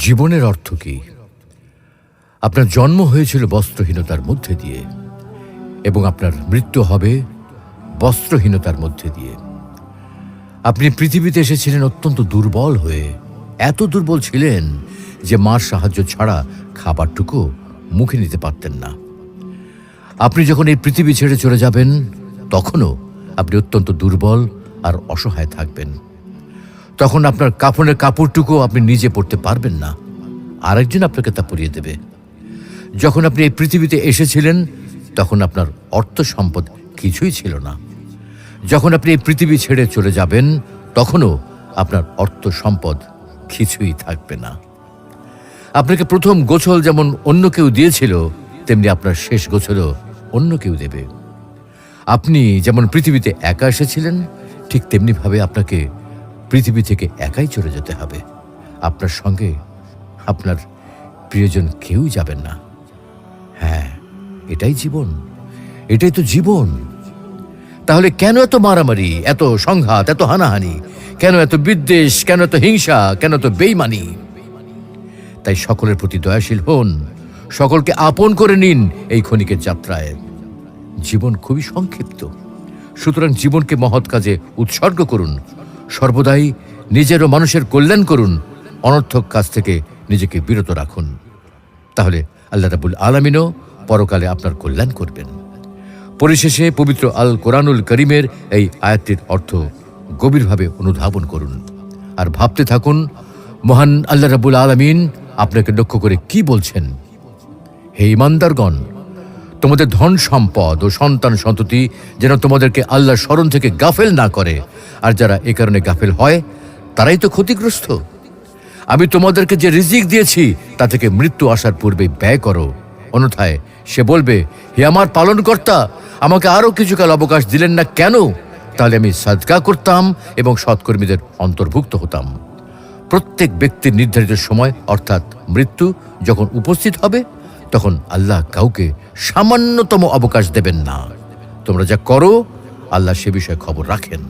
জীবনের অর্থ কি? আপনার জন্ম হয়েছিল বস্ত্রহীনতার মধ্যে দিয়ে এবং আপনার মৃত্যু হবে বস্ত্রহীনতার মধ্যে দিয়ে। আপনি পৃথিবীতে এসেছিলেন অত্যন্ত দুর্বল হয়ে, এত দুর্বল ছিলেন যে মার সাহায্য ছাড়া খাবারটুকু মুখে নিতে পারতেন না। আপনি যখন এই পৃথিবী ছেড়ে চলে যাবেন তখনও আপনি অত্যন্ত দুর্বল আর অসহায় থাকবেন। তখন আপনার কাফনের কাপড়টুকু আপনি নিজে পরতে পারবেন না, আরেকজন আপনাকে তা পরিয়ে দেবে। যখন আপনি এই পৃথিবীতে এসেছিলেন তখন আপনার অর্থ সম্পদ কিছুই ছিল না। যখন আপনি এই পৃথিবী ছেড়ে চলে যাবেন তখনও আপনার অর্থ সম্পদ কিছুই থাকবে না। আপনাকে প্রথম গোছল যেমন অন্য কেউ দিয়েছিল, তেমনি আপনার শেষ গোছলও অন্য কেউ দেবে। আপনি যেমন পৃথিবীতে একা এসেছিলেন, ঠিক তেমনিভাবে আপনাকে পৃথিবী থেকে একাই চলে যেতে হবে। আপনার সঙ্গে আপনার প্রিয়জন কেউ যাবেন না। হ্যাঁ, এটাই জীবন, এটাই তো জীবন। তাহলে কেন এত মারামারি, এত সংঘাত, এত হানাহানি? কেন এত বিদ্বেষ? কেন এত হিংসা? কেন এত বেইমানি? তাই সকলের প্রতি দয়াশীল হন, সকলকে আপন করে নিন এই ক্ষণিকের যাত্রায়। জীবন খুবই সংক্ষিপ্ত, সুতরাং জীবনকে মহৎ কাজে উৎসর্গ করুন। সর্বদাই নিজের ও মানুষের কল্যাণ করুন, অনর্থক কাজ থেকে নিজেকে বিরত রাখুন। তাহলে আল্লাহ রাব্বুল আলামিনও পরকালে আপনার কল্যাণ করবেন। পরিশেষে পবিত্র আল কোরআনুল করিমের এই আয়াতটির অর্থ গভীরভাবে অনুধাবন করুন আর ভাবতে থাকুন, মহান আল্লাহ রাব্বুল আলামিন আপনাকে লক্ষ্য করে কি বলছেন। হে ঈমানদারগণ, তোমাদের ধন সম্পদ ও সন্তান সন্ততি যেন তোমাদেরকে আল্লাহর স্মরণ থেকে গাফেল না করে, আর যারা এ কারণে গাফেল হয় তারাই তো ক্ষতিগ্রস্ত। আমি তোমাদেরকে যে রিজিক দিয়েছি তা থেকে মৃত্যু আসার পূর্বে ব্যয় করো, অন্যথায় সে বলবে, হে আমার পালনকর্তা, আমাকে আরো কিছুকাল অবকাশ দিলেন না কেন? তাহলে আমি সাদকা করতাম এবং সৎকর্মীদের অন্তর্ভুক্ত হতাম। প্রত্যেক ব্যক্তির নির্ধারিত সময় অর্থাৎ মৃত্যু যখন উপস্থিত হবে তখন আল্লাহ কাউকে সামান্যতম অবকাশ দেবেন না। তোমরা যা করো আল্লাহ সে বিষয়ে খবর রাখেন।